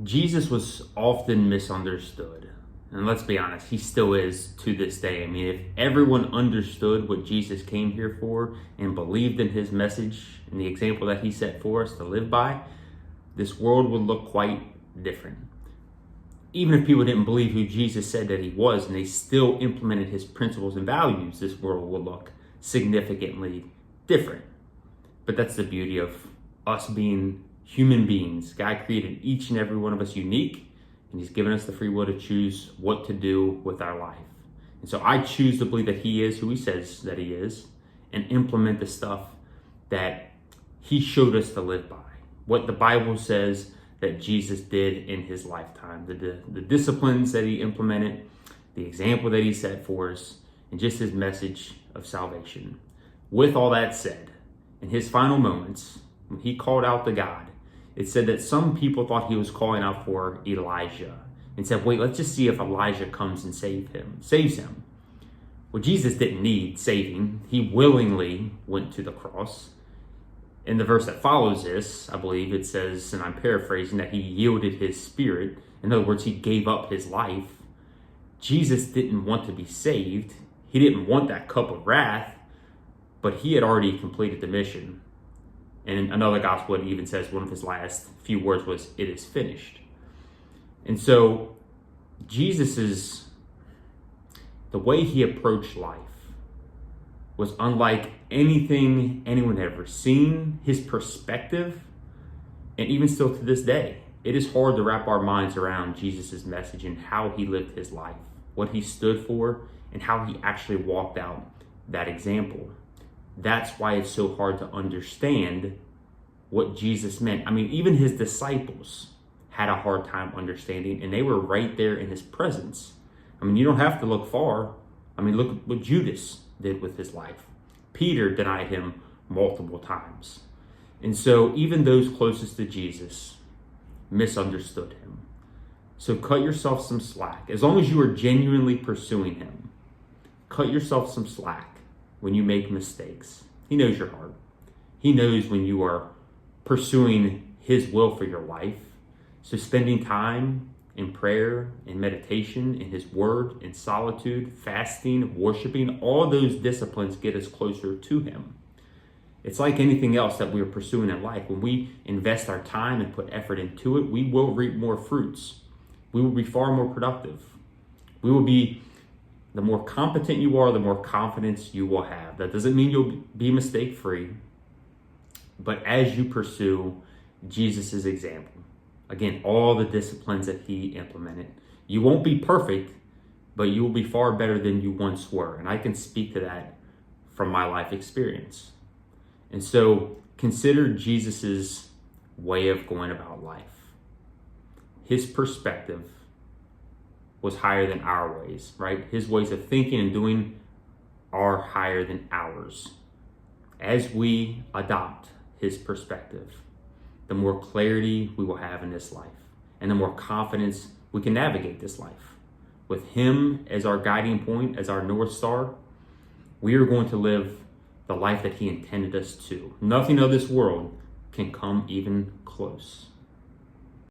Jesus was often misunderstood. And let's be honest, he still is to this day. I mean, if everyone understood what Jesus came here for and believed in his message and the example that he set for us to live by, this world would look quite different. Even if people didn't believe who Jesus said that he was and they still implemented his principles and values, this world would look significantly different. But that's the beauty of us being human beings. God created each and every one of us unique, and he's given us the free will to choose what to do with our life. And so I choose to believe that he is who he says that he is and implement the stuff that he showed us to live by. What the Bible says that Jesus did in his lifetime, the disciplines that he implemented, the example that he set for us, and just his message of salvation. With all that said, in his final moments, when he called out to God, it said that some people thought he was calling out for Elijah and said, wait, let's just see if Elijah comes and saves him. Well, Jesus didn't need saving. He willingly went to the cross. In the verse that follows this, I believe it says, and I'm paraphrasing, that he yielded his spirit. In other words, he gave up his life. Jesus didn't want to be saved. He didn't want that cup of wrath, but he had already completed the mission. And another gospel it even says one of his last few words was, "It is finished." And so the way he approached life was unlike anything anyone had ever seen. His perspective, and even still to this day, it is hard to wrap our minds around Jesus' message and how he lived his life, what he stood for, and how he actually walked out that example. That's why it's so hard to understand what Jesus meant. I mean, even his disciples had a hard time understanding, and they were right there in his presence. I mean, you don't have to look far. I mean, look at what Judas did with his life. Peter denied him multiple times. And so even those closest to Jesus misunderstood him. So cut yourself some slack. As long as you are genuinely pursuing him, cut yourself some slack when you make mistakes. He knows your heart. He knows when you are pursuing his will for your life. So spending time in prayer, in meditation, in his word, in solitude, fasting, worshiping, all those disciplines get us closer to him. It's like anything else that we're pursuing in life. When we invest our time and put effort into it, we will reap more fruits. We will be far more productive. The more competent you are, the more confidence you will have. That doesn't mean you'll be mistake-free, but as you pursue Jesus' example, again, all the disciplines that he implemented, you won't be perfect, but you will be far better than you once were. And I can speak to that from my life experience. And so consider Jesus' way of going about life. His perspective was higher than our ways, right? His ways of thinking and doing are higher than ours. As we adopt his perspective, the more clarity we will have in this life, and the more confidence we can navigate this life. With him as our guiding point, as our North Star, we are going to live the life that he intended us to. Nothing of this world can come even close.